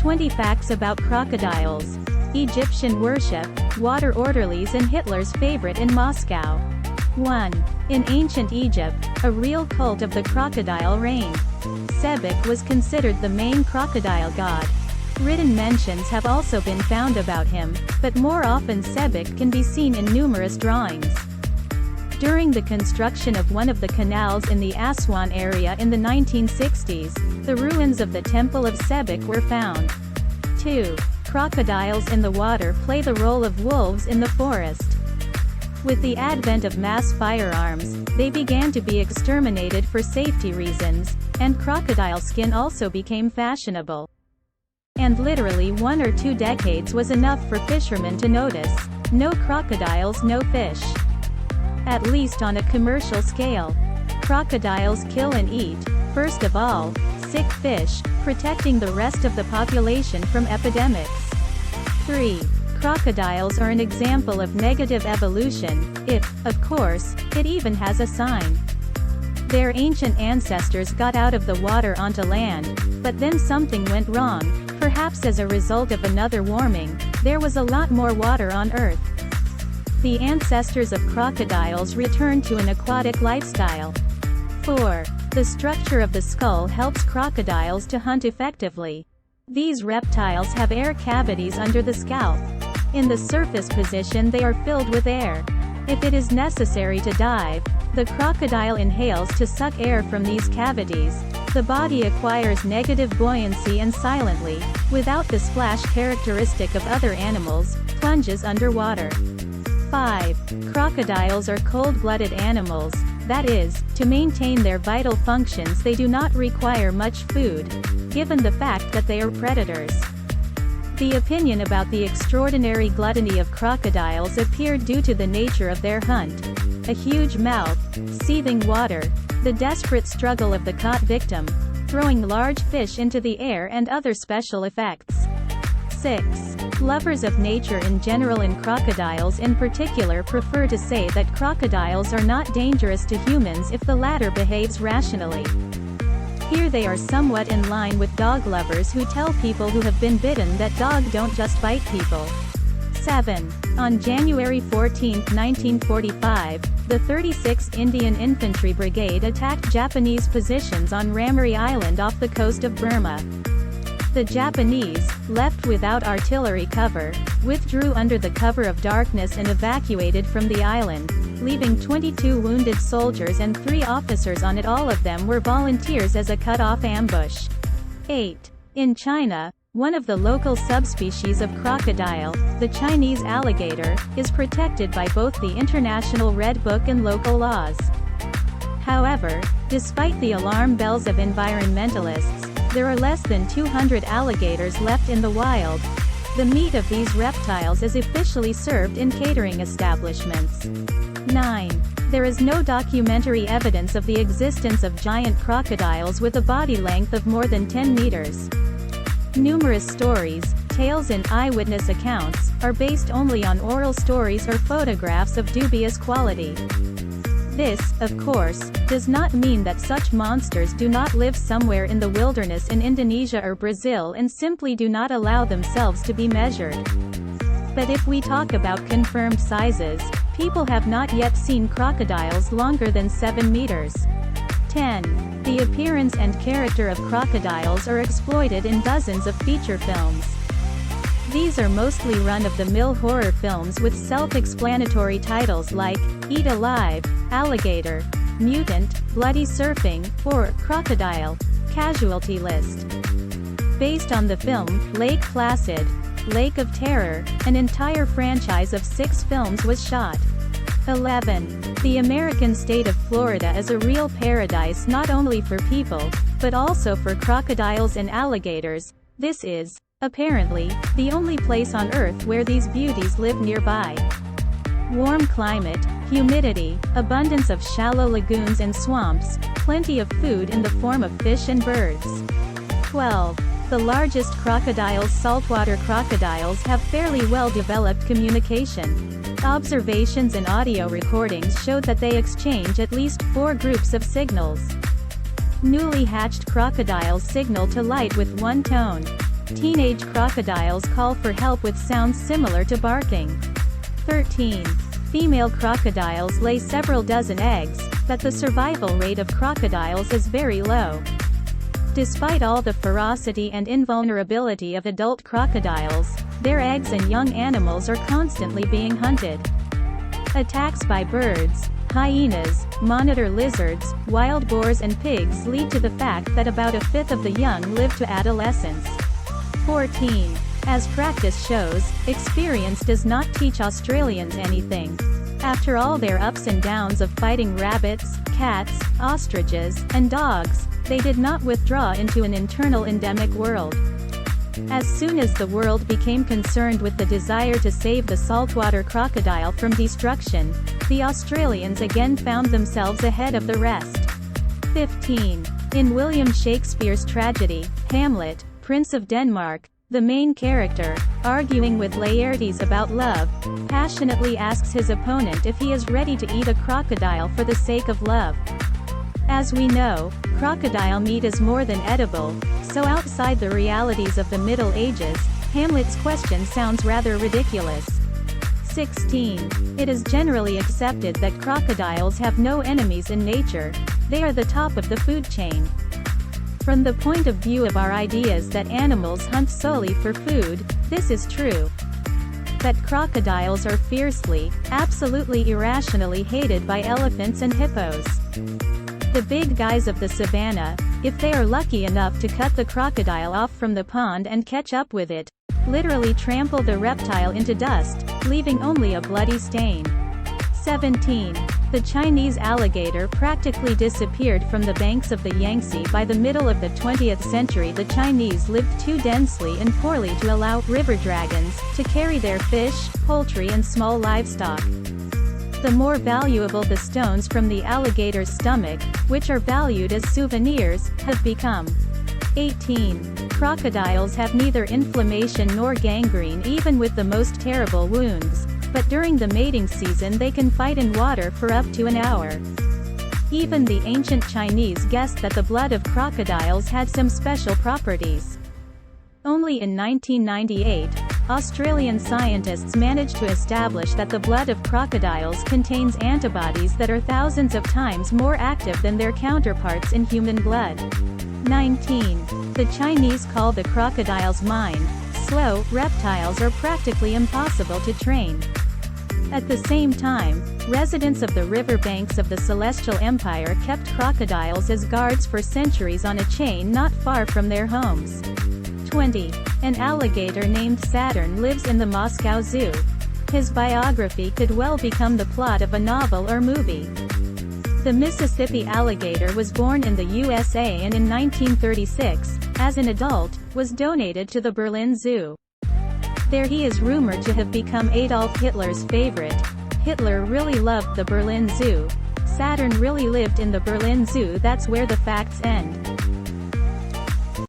20 Facts about Crocodiles. Egyptian worship, water orderlies and Hitler's favorite in Moscow. 1. In ancient Egypt, a real cult of the crocodile reigned. Sebek was considered the main crocodile god. Written mentions have also been found about him, but more often Sebek can be seen in numerous drawings. During the construction of one of the canals in the Aswan area in the 1960s, the ruins of the Temple of Sebek were found. 2. Crocodiles in the water play the role of wolves in the forest. With the advent of mass firearms, they began to be exterminated for safety reasons, and crocodile skin also became fashionable. And literally 1 or 2 decades was enough for fishermen to notice, no crocodiles, no fish. At least on a commercial scale. Crocodiles kill and eat, first of all, sick fish, protecting the rest of the population from epidemics. 3. Crocodiles are an example of negative evolution, if, of course, it even has a sign. Their ancient ancestors got out of the water onto land, but then something went wrong, perhaps as a result of another warming. There was a lot more water on Earth. The ancestors of crocodiles returned to an aquatic lifestyle. 4. The structure of the skull helps crocodiles to hunt effectively. These reptiles have air cavities under the scalp. In the surface position they are filled with air. If it is necessary to dive, the crocodile inhales to suck air from these cavities. The body acquires negative buoyancy and silently, without the splash characteristic of other animals, plunges underwater. 5. Crocodiles are cold-blooded animals, that is, to maintain their vital functions they do not require much food, given the fact that they are predators. The opinion about the extraordinary gluttony of crocodiles appeared due to the nature of their hunt. A huge mouth, seething water, the desperate struggle of the caught victim, throwing large fish into the air and other special effects. 6. Lovers of nature in general and crocodiles in particular prefer to say that crocodiles are not dangerous to humans if the latter behaves rationally. Here they are somewhat in line with dog lovers who tell people who have been bitten that dogs don't just bite people. 7. On January 14, 1945, the 36th Indian Infantry Brigade attacked Japanese positions on Ramari Island off the coast of Burma. The Japanese, left without artillery cover, withdrew under the cover of darkness and evacuated from the island, leaving 22 wounded soldiers and 3 officers on it. All of them were volunteers as a cut-off ambush. 8. In China, one of the local subspecies of crocodile, the Chinese alligator, is protected by both the International Red Book and local laws. However, despite the alarm bells of environmentalists, there are less than 200 alligators left in the wild. The meat of these reptiles is officially served in catering establishments. 9. There is no documentary evidence of the existence of giant crocodiles with a body length of more than 10 meters. Numerous stories, tales and eyewitness accounts, are based only on oral stories or photographs of dubious quality. This, of course, does not mean that such monsters do not live somewhere in the wilderness in Indonesia or Brazil and simply do not allow themselves to be measured. But if we talk about confirmed sizes, people have not yet seen crocodiles longer than 7 meters. 10. The appearance and character of crocodiles are exploited in dozens of feature films. These are mostly run-of-the-mill horror films with self-explanatory titles like Eat Alive, Alligator, Mutant, Bloody Surfing, or Crocodile, Casualty List. Based on the film Lake Placid, Lake of Terror, an entire franchise of 6 films was shot. 11. The American state of Florida is a real paradise not only for people, but also for crocodiles and alligators. This is, apparently, the only place on Earth where these beauties live nearby. Warm climate, humidity, abundance of shallow lagoons and swamps, plenty of food in the form of fish and birds. 12. The largest crocodiles, saltwater crocodiles, have fairly well-developed communication. Observations and audio recordings show that they exchange at least 4 groups of signals. Newly hatched crocodiles signal to light with one tone. Teenage crocodiles call for help with sounds similar to barking. 13. Female crocodiles lay several dozen eggs, but the survival rate of crocodiles is very low. Despite all the ferocity and invulnerability of adult crocodiles, their eggs and young animals are constantly being hunted. Attacks by birds, hyenas, monitor lizards, wild boars and pigs lead to the fact that about a fifth of the young live to adolescence. 14. As practice shows, experience does not teach Australians anything. After all their ups and downs of fighting rabbits, cats, ostriches, and dogs, they did not withdraw into an internal endemic world. As soon as the world became concerned with the desire to save the saltwater crocodile from destruction, the Australians again found themselves ahead of the rest. 15. In William Shakespeare's tragedy, Hamlet, Prince of Denmark, the main character, arguing with Laertes about love, passionately asks his opponent if he is ready to eat a crocodile for the sake of love. As we know, crocodile meat is more than edible, so outside the realities of the Middle Ages, Hamlet's question sounds rather ridiculous. 16. It is generally accepted that crocodiles have no enemies in nature. They are the top of the food chain. From the point of view of our ideas that animals hunt solely for food, this is true. That crocodiles are fiercely, absolutely irrationally hated by elephants and hippos. The big guys of the savannah, if they are lucky enough to cut the crocodile off from the pond and catch up with it, literally trample the reptile into dust, leaving only a bloody stain. 17. The Chinese alligator practically disappeared from the banks of the Yangtze by the middle of the 20th century. The Chinese lived too densely and poorly to allow river dragons to carry their fish, poultry and small livestock. The more valuable the stones from the alligator's stomach, which are valued as souvenirs, have become. 18. Crocodiles have neither inflammation nor gangrene even with the most terrible wounds, but during the mating season they can fight in water for up to an hour. Even the ancient Chinese guessed that the blood of crocodiles had some special properties. Only in 1998, Australian scientists managed to establish that the blood of crocodiles contains antibodies that are thousands of times more active than their counterparts in human blood. 19. The Chinese call the crocodile's mind slow. Reptiles are practically impossible to train. At the same time, residents of the river banks of the Celestial Empire kept crocodiles as guards for centuries on a chain not far from their homes. 20. An alligator named Saturn lives in the Moscow Zoo. His biography could well become the plot of a novel or movie. The Mississippi alligator was born in the USA and in 1936, as an adult, was donated to the Berlin Zoo. There he is rumored to have become Adolf Hitler's favorite. Hitler really loved the Berlin Zoo. Saturn really lived in the Berlin Zoo. That's where the facts end.